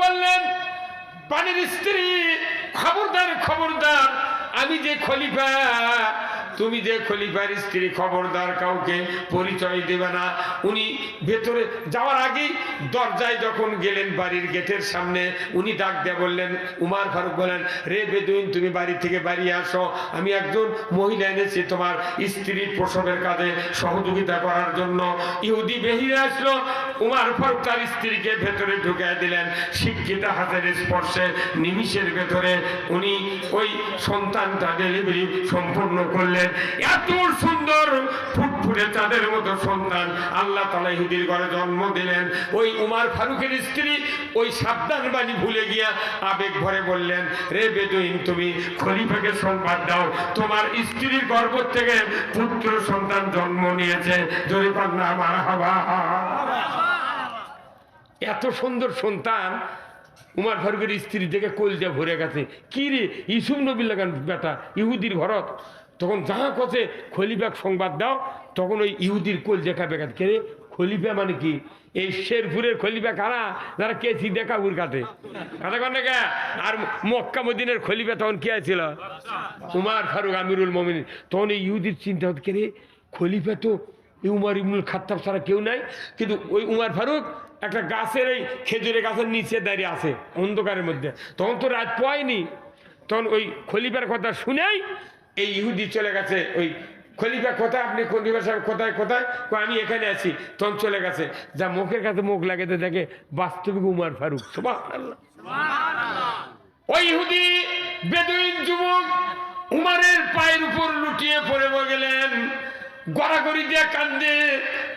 বললেন, বাড়ির স্ত্রী, খবরদার খবরদার, আমি যে খলিফা, তুমি যে খলিফার স্ত্রী, খবরদার কাউকে পরিচয় দেবে না। উনি ভেতরে যাওয়ার আগেই দরজায় যখন গেলেন, বাড়ির গেটের সামনে, উনি ডাক দিয়ে বললেন, উমার ফারুক বলেন, রে বেদুইন, তুমি বাড়ি থেকে বাড়ি আসো, আমি একজন মহিলা এনেছি তোমার স্ত্রীর প্রসবের কাজে সহযোগিতা করার জন্য। ইহুদি বেরিয়ে আসলো, উমার ফারুক তার স্ত্রীকে ভেতরে ঢুকিয়ে দিলেন। শিক্ষিতা হাতের স্পর্শে নিমিষের ভেতরে উনি ওই সন্তানটা ডেলিভারি সম্পূর্ণ করলেন। এত সুন্দর ফুটফুটে চাঁদের মতো সন্তান আল্লাহ তাআলা ইহুদির ঘরে জন্ম দিলেন। ওই উমার ফারুকের স্ত্রী ওই সাবধান বাণী ভুলে গিয়া আবেগ ভরে বললেন, রে বেদুইন, তুমি খলিফাকে সংবাদ দাও, তোমার স্ত্রীর গর্ভ থেকে পুত্র সন্তান জন্ম নিয়েছে। জোরে কন্যা মারহাবা। এত সুন্দর সন্তান উমার ফারুকের স্ত্রী থেকে কলজা ভরে গেছে। কি রে, ইউসুফ নবীর লাগান বেটা, ইহুদির ঘরত। তখন যাহা কথা খলিফাক সংবাদ দাও, তখন ওই ইহুদির কলজা কাঁপে গেছে। কে রে, খলিফা মানে কি? এই শেরপুরের খলিফা কারা? যারা কেছি দেখা উর কাটে কথা কন না। আর মক্কা মদিনের খলিফা তখন কে ছিল? উমার ফারুক আমিরুল মোমিনিন। তখন এই ইহুদির চিন্তা হতো, কে রে, খলিফা তো উমর ইবনুল খাত্তাব ছাড়া কেউ নাই। কিন্তু ওই উমার ফারুক একটা গাছের, এই খেজুরের গাছের নিচে দাঁড়িয়ে আছে অন্ধকারের মধ্যে। তখন তো রাত পায়নি। তখন ওই খলিফার কথা শুনেই এই ইহুদি চলে গেছে। ওই খলিফা কোথায়, আপনি খলিফা সাহেব কোথায় কোথায়? আমি এখানে আছি। তখন চলে গেছে, যা মুখের কাছে মুখ লাগাতে দেখে বাস্তবিক উমার ফারুক। সুবহানাল্লাহ। ওই ইহুদি বেদুইন যুবক উমারের পায়ের উপর লুটিয়ে পড়ে গেলেন, গড়াগড়ি দিয়ে কান্দে,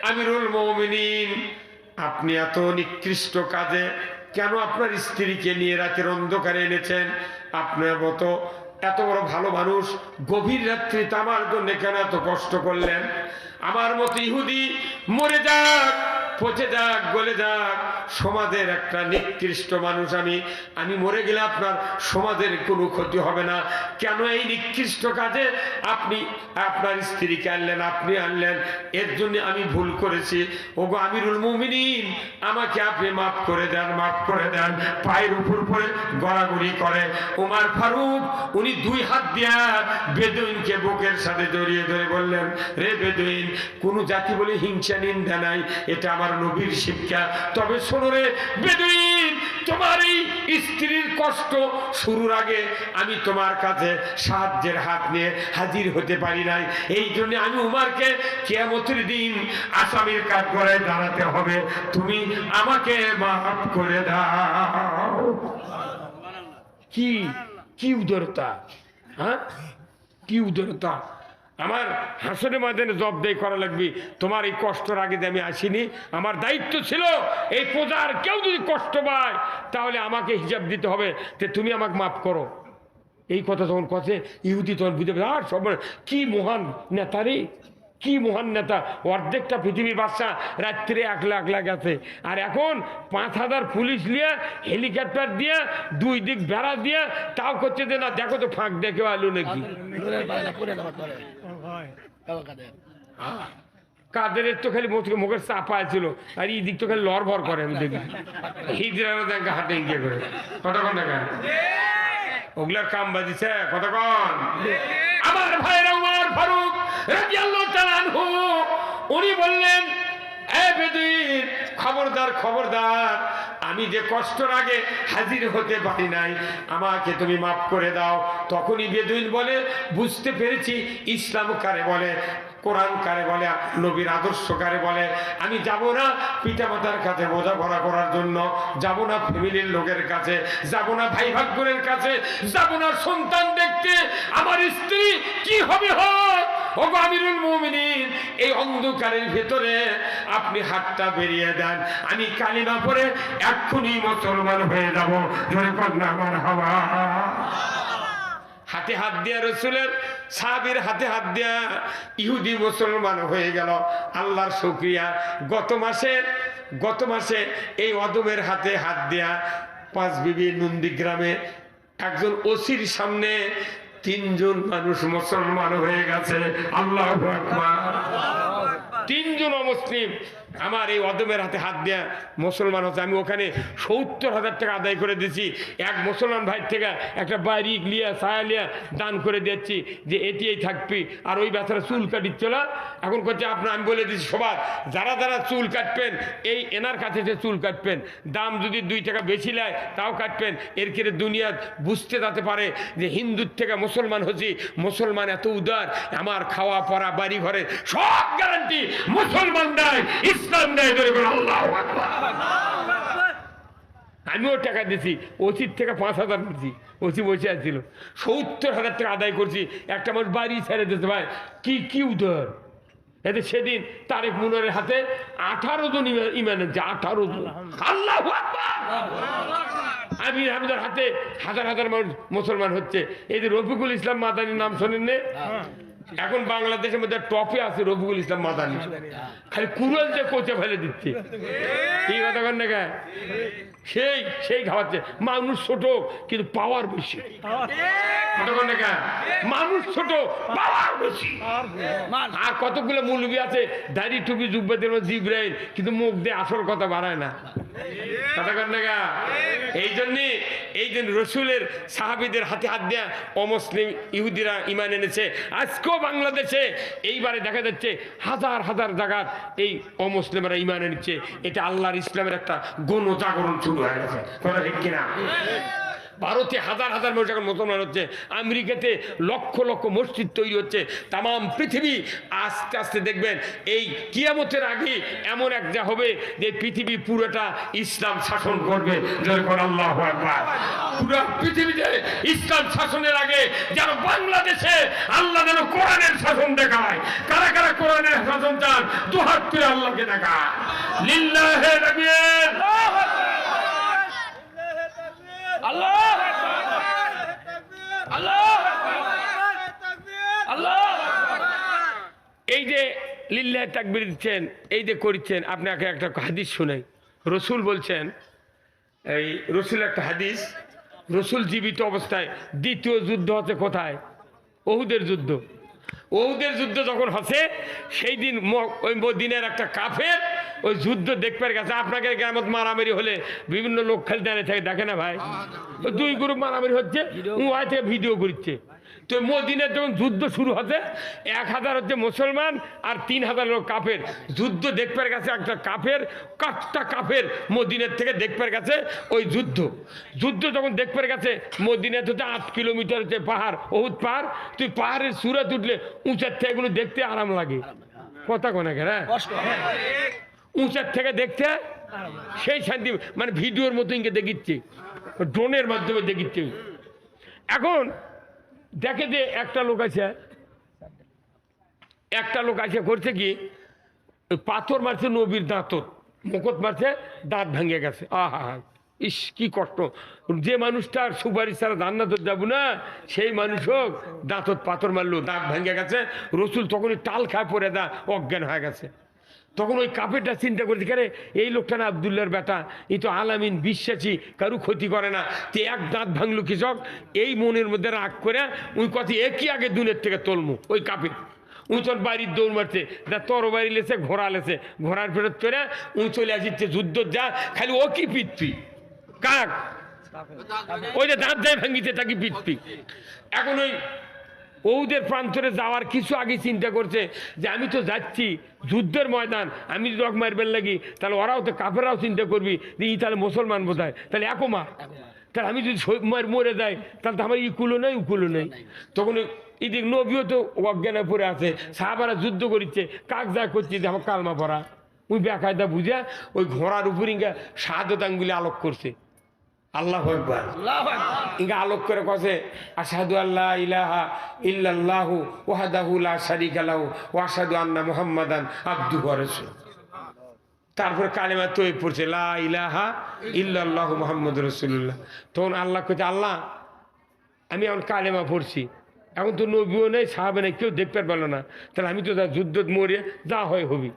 আমিরুল মুমিনিন, আপনি এত নিকৃষ্ট কাজে কেন আপনার স্ত্রীকে নিয়ে রাতের অন্ধকারে এনেছেন? আপনার মতো এত বড় ভালো মানুষ গভীর রাত্রিতে আমার জন্য কেন এত কষ্ট করলেন? আমার মতো ইহুদি মরে যাক, পচে যাক, গলে যাক, সমাজের একটা নিকৃষ্ট মানুষ আমি মরে গেলে আপনার সমাজের কোনো ক্ষতি হবে না। কেন এই নিকৃষ্ট কাজে আপনি আপনার স্ত্রীকে আনলেন, আপনি আনলেন? এর জন্য আমি ভুল করেছি। ওগো আমিরুল মুমিনিন, আমাকে আপনি মাফ করে দেন, মাফ করে দেন। পায়ের উপর পড়ে গড়াগড়ি করে উমার ফারুক উনি দুই হাত দিয়া বেদুইনকে বুকের সাথে জড়িয়ে ধরে বললেন, রে বেদুইন, কোন জাতি বলে হিংসা নিন্দা নাই, এটা আমার নবীর শিক্ষা। তবে শোনো রে বেদুইন, তোমার এই স্ত্রীর কষ্ট শুরুর আগে আমি তোমার কাছে সাহায্যের হাত নিয়ে হাজির হতে পারি নাই। এই জন্য আমি উমারকে কিয়ামতের দিন আসামির কাঠগড়ায় দাঁড়াতে হবে। তুমি আমাকে মাফ করে দাও। কি কি উদারতা, হ্যাঁ, কি উদারতা! আমার হাসরে ময়দানে জবাবদেহি করা লাগবে। তোমার এই কষ্টের আগে যে আমি আসিনি, আমার দায়িত্ব ছিল এই প্রজার কেউ যদি কষ্ট পায় তাহলে আমাকে হিসাব দিতে হবে, যে তুমি আমাকে মাফ করো। এই কথা যখন কথা ইহুদি তখন বুঝে পারে, আর সব কি মহান নেতা রে, কি মহান নেতা! অর্ধেকটা পৃথিবীর বাদশা রাত্রে একলা গেছে, আর এখন ৫,০০০ পুলিশ নিয়ে, হেলিকপ্টার দিয়ে, দুই দিক বেড়া দিয়ে, তাও করছে যে না দেখো তো ফাঁক দেখে আলু নাকি। কাদেরের তো খালি মুখের চাপা ছিল, আর এই দিক তো খালি লড়ভর করে। আমি দেখি হিজড়ারও দেখা হাতে গিয়ে করে কতক্ষণ দেখা ওগুলার কাম বাজিছে কতক্ষণ। আমার ভাইরা উমর ফারুক রাদিয়াল্লাহু তাআলা আনহু উনি বললেন, এ বেদুইন, খবরদার খবরদার, আমি যে কষ্টের আগে হাজির হতে পারি নাই, আমাকে তুমি মাফ করে দাও। তখনই বেদুইন বলে, বুঝতে পেরেছি ইসলাম কারে বলে, কোরআন কারে বলে, নবীর আদর্শ কারে বলে। আমি যাব না পিতামাতার কাছে বোঝাপড়া করার জন্য, যাব না ফ্যামিলির লোকের কাছে, যাব না ভাই ভাগ্যের কাছে, যাব না সন্তান দেখতে। আমার স্ত্রী কি হবে হোক, ওগো আমিরুল মুমিনিন, এই অন্ধকারের ভেতরে আপনি হাতটা বেরিয়ে দেন, আমি কালিমা পড়ে এক্ষুনি মুসলমান হয়ে যাব। জোরে কন্যা মারহাবা। হাতে হাত দিয়া রসুলের সাহাবীর হাতে হাত দিয়া ইহুদি মুসলমান হয়ে গেল। আল্লাহর শুকরিয়া। গত মাসে এই অদমের হাতে হাত দিয়া পাঁচ বিবি নন্দীগ্রামে একজন ওসির সামনে ৩ জন মানুষ মুসলমান হয়ে গেছে। আল্লাহু আকবার। ৩ জন অমুসলিম আমার এই অদমের হাতে হাত দেয়া মুসলমান হচ্ছে, আমি ওখানে 70,000 টাকা আদায় করে দিয়েছি। এক মুসলমান ভাই থেকে একটা বাড়ি লিয়া ছায়া লিয়া দান করে দিচ্ছি যে এটিই থাকবি। আর ওই বেচারা চুল কাটিচ্ছিল, এখন করছে আপনার, আমি বলে দিচ্ছি সবার যারা যারা চুল কাটবেন এই এনার কাছে যে চুল কাটবেন, দাম যদি 2 টাকা বেশি নেয় তাও কাটবেন। এর কেড়ে দুনিয়া বুঝতে যাতে পারে যে হিন্দুর থেকে মুসলমান হচ্ছি, মুসলমান এত উদার, আমার খাওয়া পড়া বাড়ি ঘরে সব গ্যারান্টি মুসলমান দেয়, ইসলাম দেয়। আল্লাহু আকবার। আমিও টাকা দিয়েছি, ওসির থেকে 5,000 দিচ্ছি, ওসি বসে আসছিল, 70,000 টাকা আদায় করছি। একটা মানুষ বাড়ি ছেড়ে দিতে ভাই, কি উদার। এতে সেদিন তারেক মুনারের হাতে 18 জন ইমান এনেছে, 18 জন। আল্লাহু আকবার। আমির হামজার হাতে হাজার হাজার মানুষ মুসলমান হচ্ছে। এই যে রফিকুল ইসলাম মাদানির নাম শোনেন না? এখন বাংলাদেশের মধ্যে টপে আছে রফিকুল ইসলাম মাদানি, খালি কুড়াল যে কোচে ফেলে দিচ্ছে। এই কথা কন না, সেই খাওয়াচ্ছে। মানুষ ছোট কিন্তু পাওয়ার বেশি। মানুষ ছোট পাওয়ার বেশি। আর কতগুলো মৌলবি আছে দাড়ি টুপি জুব্বাদের মধ্যে জিব্রাইল, কিন্তু মুখ দিয়ে আসল কথা বাড়ায় না। কথা কন না। এই জন্যে এই দিন রসুলের সাহাবীদের হাতে হাত দেয়া অমুসলিম ইহুদিরা ইমান এনেছে। আজকেও বাংলাদেশে এইবারে দেখা যাচ্ছে হাজার হাজার জায়গার এই অমুসলিমরা ইমান এনেছে। এটা আল্লাহর ইসলামের একটা গণজাগরণ শুরু হয়ে গেছে। কথা ঠিক কিনা? ভারতে হাজার হাজার মানুষ এখন মুসলমান হচ্ছে, আমেরিকাতে লক্ষ লক্ষ মসজিদ তৈরি হচ্ছে, তাম পৃথিবী আস্তে আস্তে দেখবেন এই কিয়ামতের আগে এমন একটা হবে যে পৃথিবী পুরোটা ইসলাম শাসন করবে। আল্লাহু আকবার। পুরো পৃথিবীতে ইসলাম শাসনের আগে যেন বাংলাদেশে আল্লাহ যেন কোরআনের শাসন দেখায়। কারা কারা কোরআনের শাসন চান দুহাত তুলে আল্লাহকে দেখায়। লিল্লাহি তাকবীর। আল্লাহু আকবার। আল্লাহু আকবার। এই যে লিল্লাহি তাকবীর দিচ্ছেন, এই যে করছেন, আপনাকে একটা হাদিস শুনাই। রসুল বলছেন, এই রসুল একটা হাদিস, রসুল জীবিত অবস্থায় দ্বিতীয় যুদ্ধ হচ্ছে কোথায়? ওহুদের যুদ্ধ। ওহুদের যুদ্ধ যখন হচ্ছে সেই দিন ওই মদিনার একটা কাফের ওই যুদ্ধ দেখবার গেছে। আপনাকে গ্রামত মারামারি হলে বিভিন্ন লোক খালি দাঁড়িয়ে থাকে, দেখে না ভাই? দুই গ্রুপ মারামারি হচ্ছে, ওয়াই থেকে ভিডিও করছে। তো মদিনার যখন যুদ্ধ শুরু হচ্ছে 1,000 হচ্ছে মুসলমান আর 3,000 লোক কাফের। যুদ্ধ দেখবার গেছে একটা কাফের, কাঠটা কাফের মদিনার থেকে দেখবার গেছে ওই যুদ্ধ। যুদ্ধ যখন দেখবার গেছে মদিনাতে হচ্ছে 8 কিলোমিটার হচ্ছে পাহাড়, ওহুদ পাহাড়। তুই পাহাড়ের চূড়া তুললে উঁচার থেকে এগুলো দেখতে আরাম লাগে। কথা কোনে কেন? উঁচার থেকে দেখতে সেই শান্তি, মানে ভিডিওর মতো ইনকে দেখিচ্ছে, ড্রোনের মাধ্যমে দেখিচ্ছে। এখন দেখে যে একটা লোক আছে করছে কি, পাথর মারছে নবীর দাঁত, মুকুট মারছে, দাঁত ভেঙে গেছে। আহা, ইস কি কষ্ট। যে মানুষটার সুপারিশ ছাড়া জান্নাতে যাবো না, সেই মানুষ হোক দাঁতত পাথর মারলো, দাঁত ভেঙে গেছে। রসুল তখনই টাল খায় পড়ে দা অজ্ঞান হয়ে গেছে। তখন ওই কাফেরটা চিন্তা করতে পারে, এই লোকটা না আব্দুল্লাহর বেটা, এই তো আলামিন বিশ্বাসী, কারু ক্ষতি করে না, তে এক দাঁত ভাঙলো কৃষক। এই মনের মধ্যে রাগ করে ওই কথা একই আগে দুনের থেকে তলমু। ওই কাফের উই তোর বাড়ির দৌড় মারছে, তরবারি লেছে, ঘোড়া লেছে, ঘোড়ার ফেরত করে উই চলে আসছে যুদ্ধ। যা খালি ও কি পিটপি কাক, ওই যে দাঁত যায় ভাঙিতে তাকে পিটপি। এখন ওই ওদের প্রান্তরে যাওয়ার কিছু আগে চিন্তা করছে যে আমি তো যাচ্ছি যুদ্ধের ময়দান, আমি যদি রক মারবেন লাগি তাহলে ওরাও তো কাফেরাও চিন্তা করবি যে ই তাহলে মুসলমান বোধ হয়, তাহলে একমা, তাহলে আমি যদি মরে যাই তাহলে তো আমার ইকুলো নেই উকুলো নেই। তখন এদিক নবীও তো অজ্ঞানে পড়ে আছে, সাহাবারা যুদ্ধ করছে, কাক যা করছে যে আমার কালমা পড়া। ওই বেকায়দা বুঝে ওই ঘোড়ার উপর ইঙ্গা শাহাদাত আঙ্গুলে আলোক করছে। আল্লাহু আকবার। ইঙ্গা আলোক করে কছে, আশহাদু আল্লা ইলাহা ইল্লাল্লাহু ওয়াহদাহু লা শারীকা লাহু ওয়া আশহাদু আন্না মুহাম্মাদান আবদুহু ওয়া রাসূলুহু। তারপর কালেমা তৈব পড়ছে, লা ইলাহা ইল্লাল্লাহু মুহাম্মাদুর রাসূলুল্লাহ। তখন আল্লাহ কইতে, আল্লাহ আমি এখন কালেমা পড়ছি, এখন তো নবীও নেই, সাহাবে নেই, কেউ দেখতে পারলো না, তাহলে আমি তো যুদ্ধ মরে যা হয় হবি,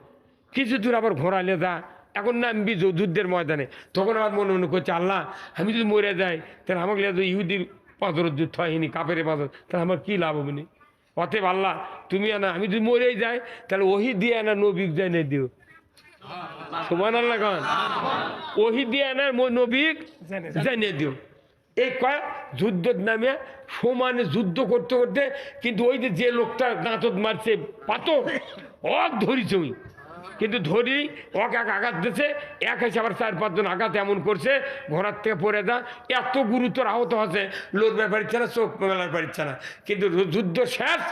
কিছু দূর আবার ঘোরালে যা, এখন নামবি যুদ্ধের ময়দানে। তখন আমার মনে মনে করছে, আল্লাহ আমি যদি মরে যাই তাহলে আমাকে ইহুদির পাঁচর যুদ্ধ হয়নি, কাপের পাঁচর, তাহলে আমার কী লাভ হবে না? অতএব আল্লাহ তুমি আনা, আমি যদি মরেই যাই তাহলে ওহি দিয়ে আনা, নবী যায় না দিও। সুবহানাল্লাহ গান ওহি দিয়ে আনার নবী জানিয়ে দিও। এই কয় যুদ্ধের নামে সমানে যুদ্ধ করতে করতে কিন্তু ওই যে লোকটা দাঁতত মারছে পাথর অক ধরিছে ওই, কিন্তু ধরি এক আঘাত দিয়েছে, এক এসে আবার 4-5 জন আঘাত এমন করছে ঘোড়ার থেকে পড়ে যা এত গুরুতর আহত আছে, লড়বার পারছে না, চোখ মেলার পারছে না। কিন্তু যুদ্ধ শেষ,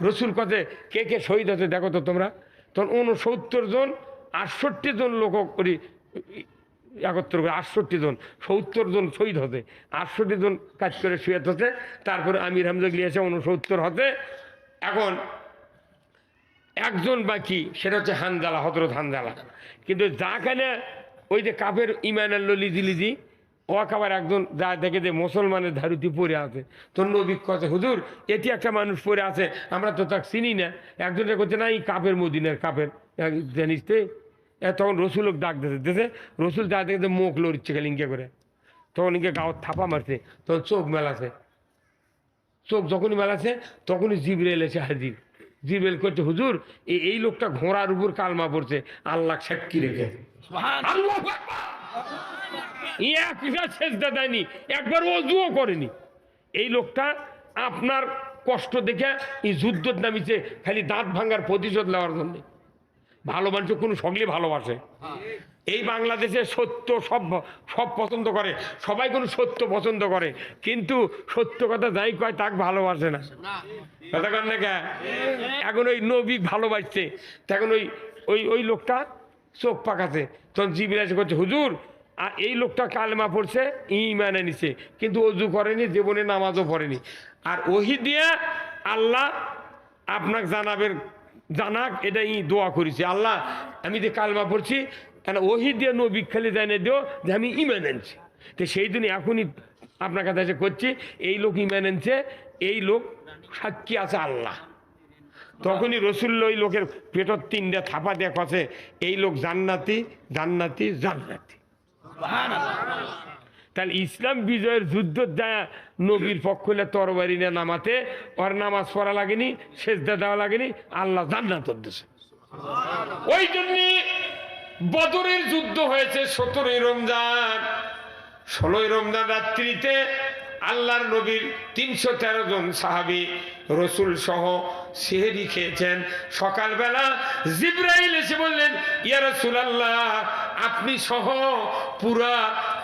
রসুল কথা কে কে শহীদ হচ্ছে দেখো তো তোমরা। তখন 69 জন 68 জন লোক করি 71 করে 68 জন, 70 জন শহীদ হতে, 68 জন কাজ করে শুয়ে হতে। তারপরে আমির হামজা গিয়েছে 69 হতে। এখন একজন বাকি, সেটা হচ্ছে হানজালা, হযরত হানজালা। কিন্তু যাখানে ওই যে কাফের ইমানের লিজি ও আবার একজন যা দেখে যে মুসলমানের ধারুতি পড়ে আছে, তোর নবী কথা হুজুর এটি একটা মানুষ পড়ে আছে, আমরা তো তাকে চিনি না। একজনে করছে না এই কাফের মদিনার কাফের জানিস তে। তখন রসুল ডাক দিতেছে, রসুল যা দেখে মুখ লড়ছে খালি ইঙ্কে করে, তখন ইঙ্কে গাঁত থাপা মারছে, তখন চোখ মেলাছে। চোখ যখনই মেলাছে তখনই জিবরাইল এসে হাজির। জিবরাইল করছে হুজুর এই লোকটা ঘোড়ার উপর কালমা পড়ছে, আল্লাহ সাক্ষী রেখে। সেজদা দেয়নি, একবার ওযুও করেনি। এই লোকটা আপনার কষ্ট দেখে এই যুদ্ধ নামিছে খালি দাঁত ভাঙার প্রতিশোধ নেওয়ার জন্য। ভালো মানুষ কোনো সকলে ভালোবাসে। এই বাংলাদেশে সত্য সব পছন্দ করে, সবাই কোনো সত্য পছন্দ করে, কিন্তু সত্য কথা যাই কয় তাকে ভালোবাসে না। কথা কন না কে? এখন ওই নবী ভালোবাসছে, তখন ওই ওই ওই লোকটা চোখ পাকাছে। তখন জিবরাইল করছে হুজুর আর এই লোকটা কালেমা পড়ছে, ঈমান এনেছে, কিন্তু ওযু করেনি, জীবনে নামাজও পড়েনি। আর ওহি দিয়ে আল্লাহ আপনাকে জানাক এটা দোয়া করেছি, আল্লাহ আমি যে কালেমা পড়ছি কেন ওহি দিয়ে নবী খালি জানিয়ে দিও যে আমি ঈমান আনছি। তো সেই দিন এখনই আপনার কাছে করছি, এই লোক ঈমান আনছে, এই লোক সাক্ষী আছে আল্লাহ। তখনই রসুল্লা ওই লোকের পেটর 3টে থাপা দিয়ে কছে এই লোক জান্নাতি জান্নাতি জান্নাতি। তাহলে ইসলাম বিজয়ের যুদ্ধ যায় নবীর পক্ষ হলে তরবারি না নামাতে, ওর নামাজ পড়া লাগেনি, সেজদা দেওয়া লাগেনি, আল্লাহ জান্নাত দিয়েছে। ওই জন্য বদরের যুদ্ধ হয়েছে 17ই রমজান। 16ই রমজান রাত্রিতে আল্লাহর নবীর 313 জন সাহাবী রসুল সহ সেহরি খেয়েছেন। সকালবেলা জিবরাইল এসে বললেন ইয়া রাসূলুল্লাহ আপনি সহ পুরা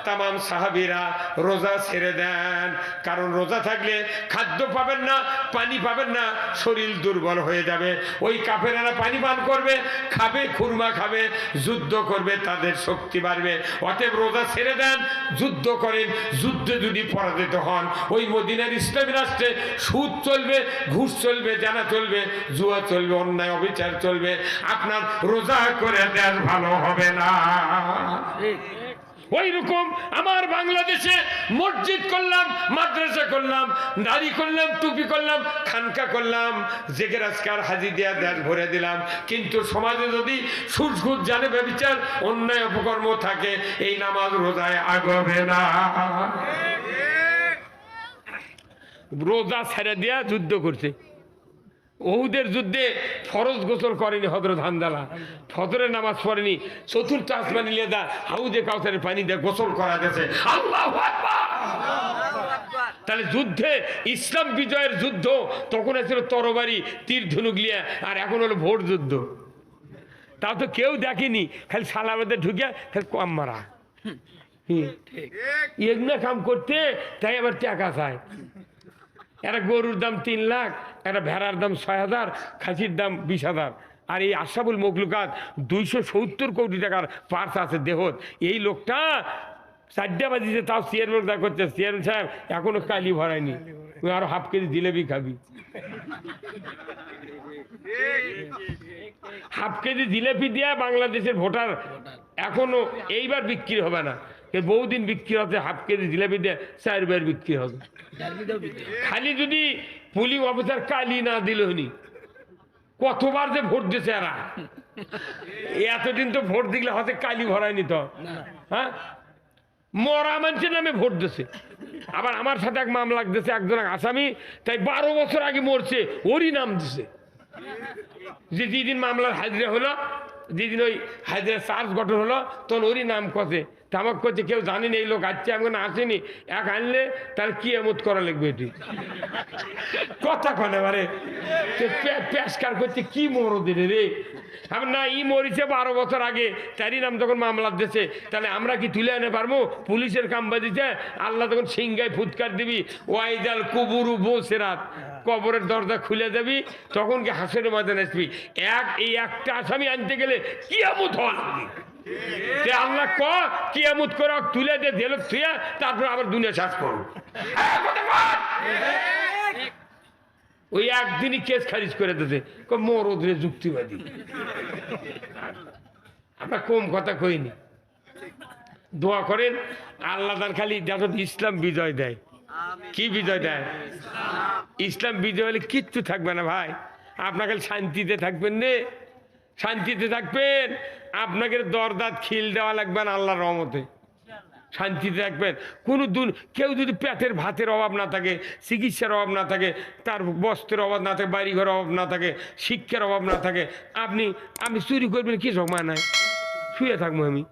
তামাম সাহাবীরা রোজা ছেড়ে দেন, কারণ রোজা থাকলে খাদ্য পাবেন না, পানি পাবেন না, শরীর দুর্বল হয়ে যাবে। ওই কাফেরেরা পানি পান করবে, খাবে, খুরমা খাবে, যুদ্ধ করবে, তাদের শক্তি বাড়বে। অতএব রোজা ছেড়ে দেন, যুদ্ধ করেন। যুদ্ধে যদি পরাজিত হন ওই মদিনার ইসলামী রাষ্ট্রে সুদ চলবে, ঘুষ চলবে, জানা চলবে, জুয়া চলবে, অন্যায় অবিচার চলবে। আপনার রোজা করে দেন ভালো হবে না। ওই রকম আমার বাংলাদেশে মসজিদ করলাম, মাদ্রাসা করলাম, দাড়ি করলাম, টুপি করলাম, খানকা করলাম, জেগের আজকার হাজি দেয়া দেশ ভরে দিলাম, কিন্তু সমাজে যদি সুদ ঘুষ জানে ব্যভিচার অন্যায় অপকর্ম থাকে এই নামাজ রোজায় আগবে না। রোজা ছেড়ে দিয়া যুদ্ধ করছে। ওহুদের যুদ্ধে ফরজ গোসল করেনি হযরত হানজালা, ফজরের নামাজ পড়েনি, চতুর্থ আসমানে নিয়ে দা হাউজে কাউসারের পানি দিয়ে গোসল করা গেছে। আল্লাহু আকবার। তাহলে যুদ্ধে ইসলাম বিজয়ের যুদ্ধ তখন ছিল তরবারি তীর ধনুক লিয়া, আর এখন হলো ভোট যুদ্ধ। তাও তো কেউ দেখেনি, খালি সালামেদের ঢুকে খালি কম মারা এগুলো কাম করতে, তাই আবার টাকা চায়। একটা গরুর দাম 3 লাখ, একটা ভেড়ার দাম 6,000, খাসির দাম 20,000। আর এই আশরাফুল মখলুকাত 270 কোটি টাকার পার্স আছে দেহত। এই লোকটা 4টা বাজিছে তাও চেয়ারম্যান দা করছে, চেয়ারম্যান সাহেব এখনো কালি ভরায়নি, আরো হাফ কেজি জিলেবি খাবি। হাফ কেজি জিলেপি দিয়া বাংলাদেশের ভোটার এখনো এইবার বিক্রি হবে না, বহুদিন বিক্রি হচ্ছে। হাফ কেজি জিলেপি দিয়ে 4 বার বিক্রি হবে। খালি যদি পুলিং অফিসার কালি না দিল হনি, কতবার যে ভোট দিছে এরা। এতদিন তো ভোট দিলে হয়তো কালি ভরায়নি তো, হ্যাঁ মরা মানুষের নামে ভোট দিছে। আবার আমার সাথে এক মামলা দিছে একজন আসামি, তাই 12 বছর আগে মরছে, ওরই নাম দিছে। যে যেদিন মামলার হাজিরা হলো যেদিন ওই হায়দ্রাবাদ চার্জ গঠন হলো তখন ওরই নাম কষে তামাক করছে কেউ জানেনি এই লোক আসছে আমি আসেনি এক আনলে তার কি এমত করা লাগবে এটি কথা কনে বারে পেশকার করছে কি মরদের রে না ই মরিছে 12 বছর আগে তারই নাম যখন মামলা দিয়েছে তাহলে আমরা কি তুলে আনে পারবো পুলিশের কাম বাজিছে আল্লাহ তখন সিংহায় ফুৎকার দিবি ওয়াইদাল কুবুরু বসেরাত কবরের দরজা খুলে যাবি তখন কি হাসের ময়দানে আসবি এই একটা আসামি আনতে গেলে কি এমত হল আল্লাহ কিয়ামত করে তুলে দে জেল থুয়া তারপর আবার দুনিয়া শেষ করো ওই একদিনই কেস খারিজ করে দিতে মরদরে যুক্তিবাদী আমরা কম কথা কইনি দোয়া করেন আল্লাহ তার খালি দেখো ইসলাম বিজয় দেয় কি বিজয় দেয় ইসলাম বিজয় হলে কিচ্ছু থাকবে না ভাই আপনার খালি শান্তিতে থাকবেন রে শান্তিতে থাকবেন আপনাকে দরদাত খিল দেওয়া লাগবে না আল্লাহর রহমতে শান্তিতে থাকবেন কোনো কেউ যদি পেটের ভাতের অভাব না থাকে চিকিৎসার অভাব না থাকে তার বস্ত্রের অভাব না থাকে বাড়িঘরের অভাব না থাকে শিক্ষার অভাব না থাকে আপনি চুরি করবেন কি সময় নাই শুয়ে থাকবো আমি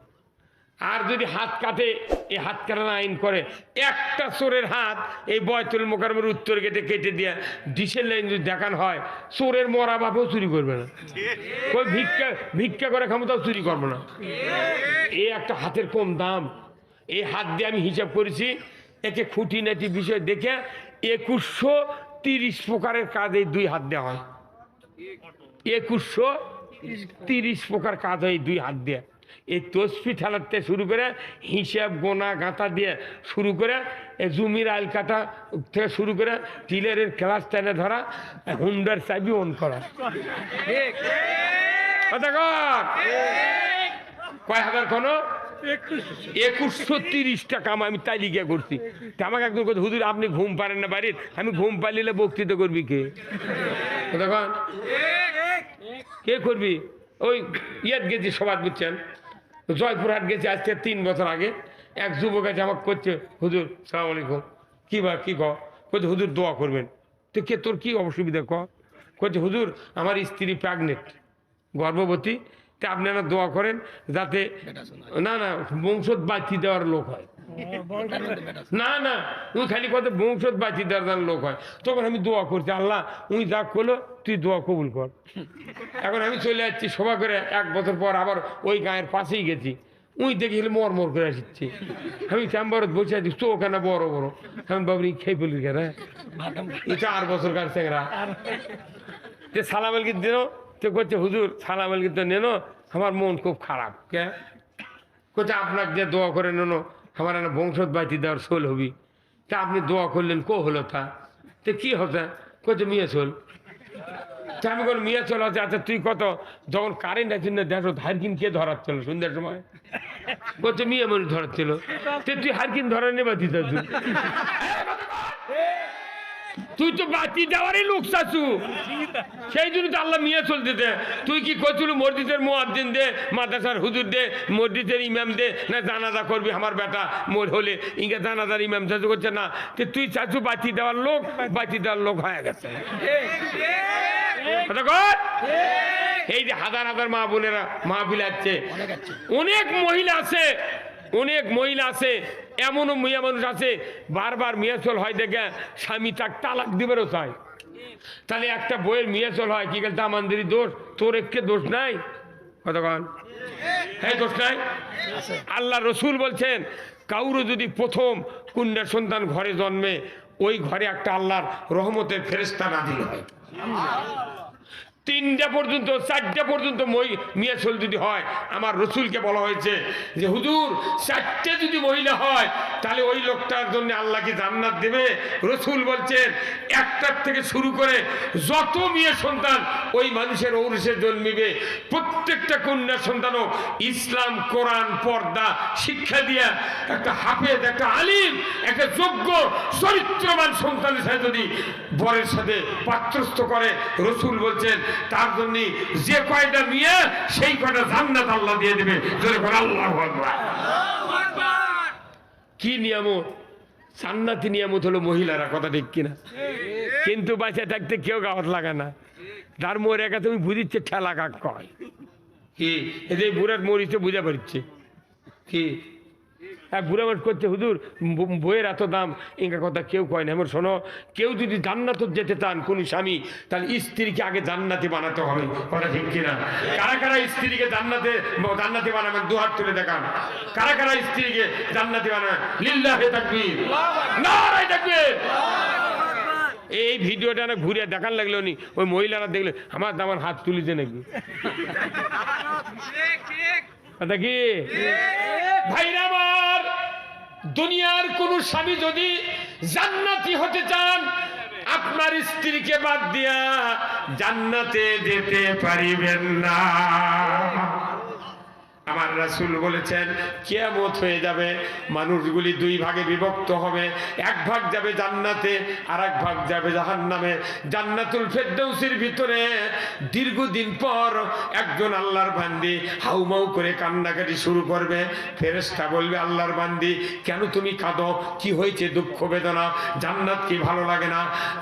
আর যদি হাত কাটে এই হাত কাটার আইন করে একটা চোরের হাত এই বয়তুল মোকাররমের উত্তর গেটে কেটে দিয়ে ডিসেল লাইন যদি দেখানো হয় চোরের মরা বাপেও চুরি করবে না ওই ভিক্ষা করে ক্ষমতাও চুরি করবো না এই একটা হাতের কম দাম এই হাত দিয়ে আমি হিসাব করেছি একে খুঁটিনাটি বিষয় দেখে 2130 প্রকারের কাজ এই 2 হাত দেওয়া হয় 2130 প্রকার কাজ হয় এই 2 হাত দিয়ে এই তসবি ঠেলাতে শুরু করে হিসাব গোনা গাঁথা দিয়ে শুরু করে জমির আইল কাটা থেকে শুরু করে টিলারের ক্লাস টেনে ধরা হুন্ডার চাবি অন করা কয় হাজার কোনো 2130 টাকা আমি তালিকা করছি আমাকে একদম কথা হুজুর আপনি ঘুম পারেন না বাড়ির আমি ঘুম পালিলে বক্তৃতা করবি কে দেখুন কে করবি ওই ইয়াদ গেছি সবাই বুঝছেন জয়পুরহাট গেছি আজকে 3 বছর আগে এক যুবক আছে আমাকে করছে হুজুর সালাম আলাইকুম কি বা কি করছে হুজুর দোয়া করবেন তো কে তোর কি অসুবিধা করছে হুজুর আমার স্ত্রী প্রেগনেন্ট গর্ভবতী তা আপনারা দোয়া করেন যাতে না বংশত বাঁচি দেওয়ার লোক হয় না উনি খালি কথা বংশত বাঁচি দেওয়ার লোক হয় তখন আমি দোয়া করছি আল্লাহ উনি যা করলো তুই দোয়া কবুল কর এখন আমি চলে যাচ্ছি সভা করে 1 বছর পর আবার ওই গায়ের পাশেই গেছি উনি দেখে মর করে আসছি আমি চেম্বারত বসে আছি তো ওখানে বড় আমি বাবরি খেয়ে ফেলি কেন এটা 8 বছর কার চেংরা যে সালাম আলকি দিন তো করছে হুজুর সালাম আলকি তো নেনো আমার মন খুব খারাপ কে কোথায় আপনাকে যে দোয়া করে নেনো আমার একটা বংশত বাঁচি দেওয়ার সোল হবি তা আপনি দোয়া করলেন হলো তা তো কি হতো কোথায় মিয়া চল তা আমি কোনো মিয়া চল আছে আচ্ছা তুই কত যখন কারেন্ট আছে না দেখো হারকিন কে ধরাচ্ছিল সন্ধ্যার সময় কোথায় মিয়া মানুষ ধরাচ্ছিল তুই হারকিন ধরা নেবা দিত তুই তো বাতি দেওয়ারই লোক চাচু সেই জন্য তো আল্লাহ মিয়া চলতে দে তুই কি করছিল মসজিদের মুয়াজ্জিন দে মাদ্রাসার হুজুর দে মসজিদের ইমাম দে না জানাজা করবি আমার বেটা মোর হলে ইঙ্গা জানাজার ইমাম চাচু করছে না তুই চাচু বাতি দেওয়ার লোক হয়ে গেছে এই যে হাজার হাজার মা বোনেরা মাহফিল আছে অনেক মহিলা আছে এমনও মিয়া মানুষ আছে বারবার মিয়াচল হয় দেখে স্বামী তাক তালাক দিবারও চায় তাহলে একটা বইয়ের মিয়াচল হয় কি গেল আমাদেরই দোষ তোর একটু দোষ নাই কতক্ষণ হ্যাঁ দোষ নাই আল্লাহ রসুল বলছেন কাউরও যদি প্রথম কন্যা সন্তান ঘরে জন্মে ওই ঘরে একটা আল্লাহর রহমতের ফেরেশতা নাযিল হয় 3টা পর্যন্ত 4টা পর্যন্ত মিয়াচল যদি হয় আমার রসুলকে বলা হয়েছে যে হুজুর 4টে যদি মহিলা হয় তাহলে ওই লোকটার জন্য আল্লাহ কি জান্নাত দেবে রসুল বলছেন একটার থেকে শুরু করে যত মেয়ে সন্তান ওই মানুষের ঔরসে জন্মিবে প্রত্যেকটা কন্যা সন্তানও ইসলাম কোরআন পর্দা শিক্ষা দিয়া একটা হাফেজ একটা আলিম একটা যোগ্য চরিত্রবান সন্তানের সাথে যদি বরের সাথে পাত্রস্থ করে রসুল বলছেন তার জন্য যে কয়টা মেয়ে সেই কয়টা জান্নাত আল্লাহ দিয়ে দেবে আল্লাহু আকবার কি নিয়ামত জান্নাতি নিয়ামত হলো মহিলারা কথা ঠিক কিনা কিন্তু বাঁচা থাকতে কেউ গাওয়াত লাগা না তার মোর একা তুমি বুঝিচ্ছে ঠেলা কাক কয় কি এদের বুড়ার মরিচে বুঝা পারছে কি হ্যাঁ বুড়া মানুষ করছে হুজুর বইয়ের এত দাম ইঙ্গা কথা কেউ কয় না। আমার শোনো, কেউ যদি জান্নাত যেতে চান কোন স্বামী, তাহলে স্ত্রীকে আগে জান্নাতি বানাতে হবে। কথা ঠিক কিনা? কারা কারা স্ত্রীকে জান্নাতি বানাবেন দুহাত তুলে দেখান। কারা কারা স্ত্রীকে জান্নাতি বানাবেন? লিল্লাহে তাকবীর, নারায়ে তাকবীর। এই ভিডিওটা না ঘুরে দেখার লাগলো নি, ওই মহিলারা দেখলে আমার হাত তুলিছে নাকি কথা কি ভাইরা আমার? দুনিয়ার কোন স্বামী যদি জান্নাতি হতে চান, আপনার স্ত্রীকে বাদ দিয়া জান্নাতে যেতে পারিবেন না। আমার রাসূল বলেছেন কিয়ামত হয়ে যাবে, মানুষগুলি দুই ভাগে বিভক্ত হবে। এক ভাগ যাবে জান্নাতে, আর এক ভাগ যাবে জাহান্নামে। জান্নাতুল ফেরদৌসের ভিতরে দীর্ঘদিন পর একজন আল্লাহর বান্দি হাউমাউ করে কান্নাকাটি শুরু করবে। ফেরেশতা বলবে আল্লাহর বান্দি কেন তুমি কাঁদো, কি হয়েছে, দুঃখ বেদনা, জান্নাত কি ভালো লাগে না?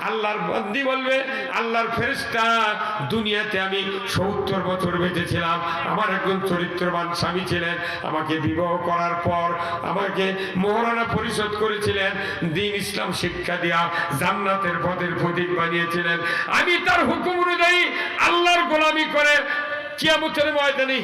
আল্লাহর বান্দি বলবে আল্লাহর ফেরেশতা, দুনিয়াতে আমি 70 বছর বেঁচেছিলাম, আমার একজন চরিত্রবান স্বামী ছিলেন, আমাকে বিবাহ করার পর আমাকে মোহরানা পরিশোধ করেছিলেন, দ্বীন ইসলাম শিক্ষা দিয়া জান্নাতের পথের প্রতীক বানিয়েছিলেন। আমি তার হুকুম অনুযায়ী আল্লাহর গোলামি করে কিয়ামতের ময়দানে